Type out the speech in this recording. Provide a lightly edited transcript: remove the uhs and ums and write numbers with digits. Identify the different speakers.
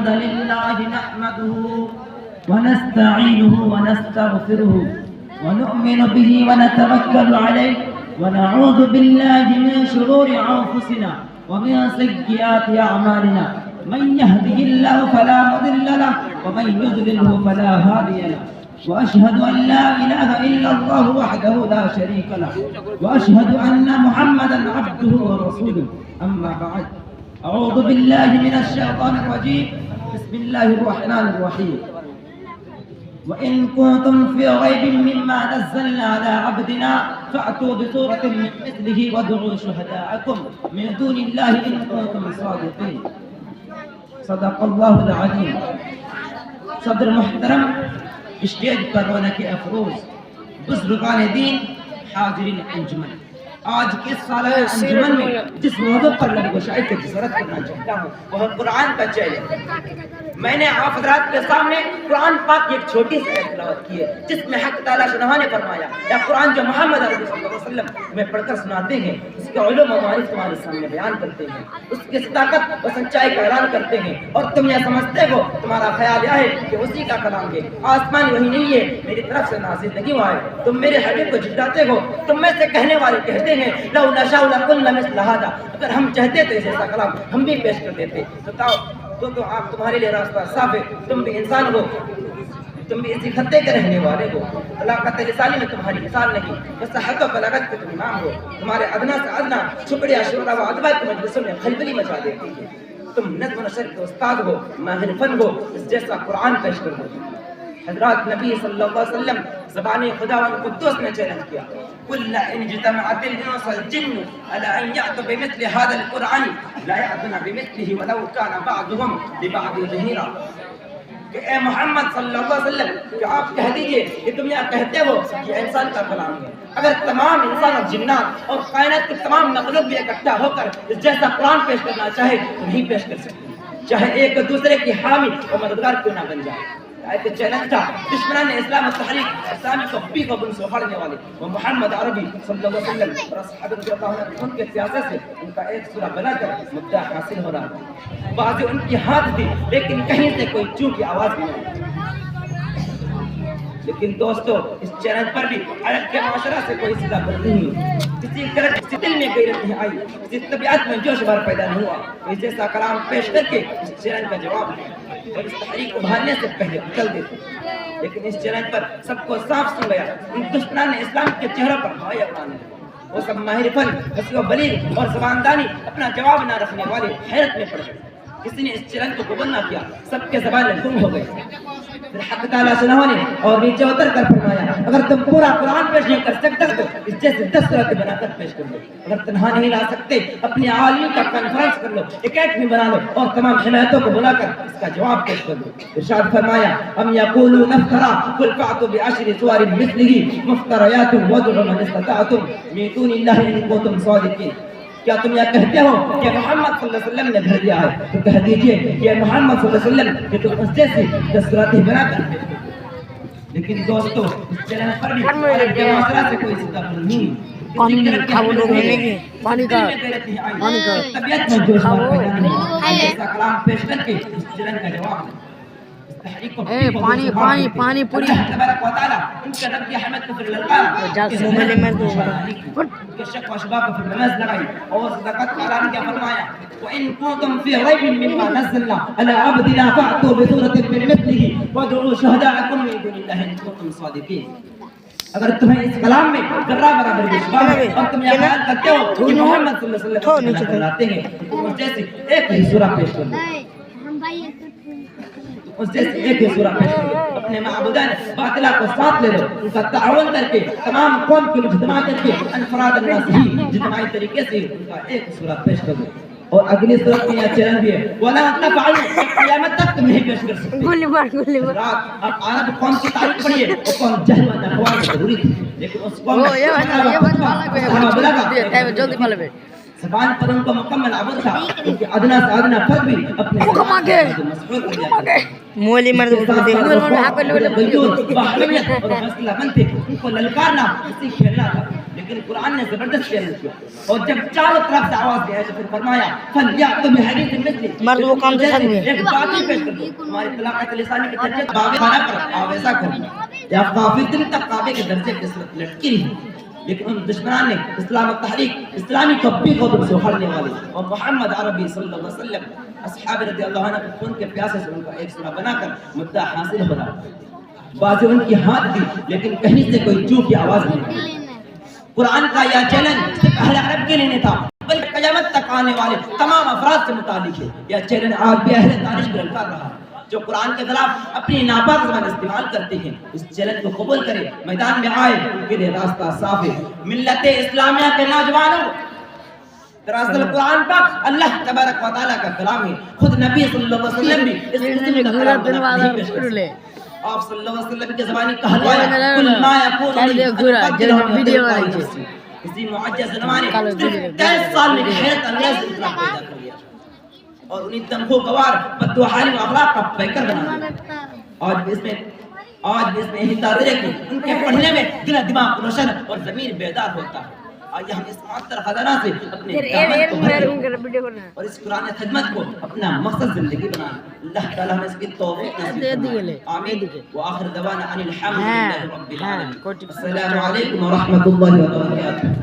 Speaker 1: الحمد لله نحمده ونستعينه ونستغفره ونؤمن به ونتوكل عليه ونعوذ بالله من شرور أنفسنا ومن سيئات أعمالنا من يهده الله فلا مضل له ومن يضلله فلا هادي له وأشهد أن لا إله إلا الله وحده لا شريك له وأشهد أن محمدا عبده ورسوله أما بعد أعوذ بالله من الشيطان الرجيم بسم الله الرحمن الرحيم وإن كنتم في ريب مما نزلنا على عبدنا فأتوا بسورة من مثله وادعوا شهداءكم من دون الله إن كنتم صادقين صدق الله العظيم. صدر محترم، اسٹیج پر رونق افروز، بزرگان دین، حاضرین انجمن، آج کے سالہ انجمن میں جس موضوع پر لب گشائی کی جسارت کرنا چاہتا ہوں وہ قرآن کا چیلنج. میں نے آپ حضرات کے سامنے قرآن پاک کی ایک چھوٹی سی آیت تلاوت کی ہے جس میں حق تعالیٰ شاہ نے فرمایا یا قرآن جو محمد عربی صلی اللہ علیہ وسلم میں پڑھ کر سناتے ہیں اس کے علوم و معارف تمہارے سامنے بیان کرتے ہیں، اس کی صداقت و سچائی کا اعلان کرتے ہیں، اور تم یہ سمجھتے ہو، تمہارا خیال یہ ہے کہ اسی کا کلام ہے، آسمان وہی نہیں ہے، میری طرف سے نازل نہیں ہوا ہے. تم میرے حبیب کو جھٹلاتے ہو. تم میں سے کہنے والے کہتے ہیں لو نشاء لقلنا مثل هذا، اگر ہم چاہتے تو ایسا کلام ہم بھی پیش کر دیتے. بتاؤ تو آپ تمہارے لیے راستہ صاف ہے، تم بھی انسان ہو، تم بھی اسی خطے کے رہنے والے ہو. طلاقت لسانی میں تمہاری مثال نہیں، بس حق و بلاغت کے تم امام ہو. تمہارے ادنا سے ادنا چھپڑیا شورا و ادبا کی مجلسوں میں خلبلی مچا دیتی ہے. تم نظم و نثر کے استاد ہو، ماہر فن ہو، اس جیسا قرآن پیش کر دو. حضرات نبی صلی اللہ علیہ وسلم زبان خداوند قدوس نے چیلنج کیا، قل ان اجتمعت الانس والجن على ان يأتوا بمثل هذا القرآن لا يأتون بمثله ولو كان بعضهم لبعض ظهيرا. کہ اے محمد صلی اللہ علیہ وسلم کہ آپ کہہ دیجئے کہ تم یہ کہتے ہو کہ انسان کا کلام ہے، اگر تمام انسان اور جنات اور کائنات کے تمام مخلوق بھی اکٹھا ہو کر اس جیسا قرآن پیش کرنا چاہے تو نہیں پیش کر سکتے، چاہے ایک دوسرے کی حامی اور مددگار کیوں نہ بن جائے. آیت چیلنج تھا دشمنان اسلام و تحریک اسلامی کو بھی کو بن سوڑنے والے وہ محمد عربی صلی اللہ علیہ وسلم اور اصحاب رضی اللہ عنہ ان کے سیاست سے ان کا ایک سورہ بنا کر مدعا حاصل ہو رہا تھا. بعض ان کی ہاتھ تھی لیکن کہیں سے کوئی چوں کی آواز نہیں. لیکن دوستو اس چیلنج پر بھی عرب کے معاشرہ سے کوئی سزا بر نہیں ہوئی، کسی کرت کسی دل میں غیرت نہیں آئی، کسی طبیعت میں جوش بار پیدا نہیں ہوا. اس جیسا کلام پیش کر کے اس چیلنج کا جواب دیا اور اس تحریک ابھارنے سے پہلے چل دیتے. لیکن اس چیلنج پر سب کو صاف سن گیا، ان دشمنان اسلام کے چہروں پر ہوائی اڑانے لگے. وہ سب ماہر فن، حسن و بلیغ اور زباندانی اپنا جواب نہ رکھنے والے حیرت میں پڑ گئے. کسی نے اس چیلنج کو قبول نہ کیا، سب کے زبانیں گم ہو گئے. پھر حق تعالیٰ سنہوں نے اور نیچے اتر کر فرمایا اگر تم پورا قرآن پیش نہیں کر سکتے تو اس جیسے 10 صورتیں بنا کر پیش کر لو. اگر تنہا نہیں لا سکتے اپنے عالمی کا کانفرنس کر لو، اکیڈمی بنا لو اور تمام حمایتوں کو بلا کر اس کا جواب پیش کر لو. ارشاد فرمایا ام یقولون افترا قل فأتوا بعشر سور مثله مفتریات وادعوا من استطعتم من دون اللہ ان کنتم صادقین. کیا تم یہ کہتے ہو کہ محمد صلی اللہ علیہ وسلم نے بھر دیا ہے تو کہہ دیجئے کہ محمد صلی اللہ علیہ وسلم کہ تم اس جیسی 10 صورتیں بنا کر پیش کرو. لیکن دوستو اس چیلنج پر بھی عرب کے معاشرہ سے کوئی سزا پر نہیں. پانی کا طبیعت میں جوش بار پیدا نہیں، ایسا کلام پیش کر کے اس چیلنج کا جواب دیں.
Speaker 2: پانی پوری
Speaker 1: تبارک و تعالی ان کے رب کی حمد کو پھر للکارا کے شک و شباب کو پھر نماز لگائی اور صدقات کا اعلان کیا. فرمایا وَإِن كُنتُمْ فِي رَيْبٍ مِّمَّا نَزَّلْنَا عَلَىٰ عَبْدِنَا فَأْتُوا بِسُورَةٍ مِّن مِّثْلِهِ وَادْعُوا شُهَدَاءَكُم مِّن دُونِ اللَّهِ إِن كُنتُمْ صَادِقِينَ. اگر تمہیں اس کلام میں ذرہ برابر بھی شبہ ہے اور تم یہ خیال کرتے ہو کہ محمد صلی اللہ علیہ وسلم کہلاتے ہیں تو اس جیسے ایک ہی سورہ پیش کر دو، اس جیسے ایک ہی سورہ پیش کر دو. اپنے معبودان باطلہ کو ساتھ لے لو، ان کا تعاون کر کے تمام قوم کو اجتماع کر کے انفراد الناس ہی جتماعی طریقے سے ان کا ایک سورہ پیش کر دو. اور اگلی صورت میں یہ چیلنج بھی ہے وَلَا تَفْعَلُوا قیامت تک تم نہیں پیش کر سکتے.
Speaker 2: گولی مار
Speaker 1: آپ عرب قوم کی تاریخ پڑھیے وہ قوم جہل و نحوان میں ضروری تھی، لیکن اس قوم میں زبان پر ان کو مکمل عبد تھا کیونکہ ادنا سے ادنا فرد بھی اپنے
Speaker 2: مولی مرد
Speaker 1: اور مسئلہ بنتے ان کو للکارنا اسی کھیلنا تھا. لیکن قرآن نے زبردست چیلنج کیا اور جب چاروں طرف سے آواز دی تو پھر فرمایا فلیأتوا بحدیث مثلہ،
Speaker 2: مرد وہ کام تو سب ہوئے
Speaker 1: ایک بات ہی پیش کر دو تمہاری طلاقت لسانی کے درجے باغ خانہ پر آو ایسا کرنا یا کافی دن تک کعبے کے درجے کے ساتھ لٹکی رہی، لیکن ان دشمنان نے اسلام و تحریک اسلامی کبھی کو سے اکھڑنے والے اور محمد عربی صلی اللہ علیہ وسلم اصحاب رضی اللہ عنہ کو خون کے پیاسے سے ان کا ایک سورہ بنا کر مدعا حاصل ہو رہا، بازی ان کی ہاتھ دی لیکن کہیں سے کوئی چو کی آواز نہیں آئی۔ قرآن کا یہ چیلنج صرف اہل عرب کے لیے نہیں تھا بلکہ قیامت تک آنے والے تمام افراد سے متعلق ہے۔ یہ چیلنج آج بھی اہل تاریخ پر لٹکا رہا ہے جو قرآن کے خلاف اپنی ناپاک زبان استعمال کرتے ہیں، اس چیلنج کو قبول کرے، میدان میں آئے، ان کے لیے راستہ صاف ہے۔ ملت اسلامیہ کے نوجوانوں، دراصل قرآن پاک اللہ تبارک و تعالیٰ کا کلام ہے، خود نبی صلی اللہ علیہ وسلم بھی اس قسم کا کلام نہیں پیش کر سکتے۔ آپ صلی اللہ علیہ وسلم کے زبانی کہا گیا ہے کل ما یکون لی اسی معجز زمانے 23 سال میں حیرت انگیز اطلاع پیدا کر لیا اور انہیں تنخو گوار بدوحالی و اخلاق کا پیکر بنا دیا۔ آج بھی اس میں انتظار کہ ان کے پڑھنے میں دل دماغ روشن اور ضمیر بیدار ہوتا ہے۔ آئیے ہم اس معطر خزانہ سے اپنے دامن کو بھریں اور اس قرآن خدمت کو اپنا مقصد زندگی بنائیں۔ اللہ تعالیٰ ہمیں اس کی توفیق نصیب فرمائے، آمین۔ وآخر دعوانا ان الحمد للہ رب العالمین۔ السلام علیکم ورحمۃ اللہ وبرکاتہ۔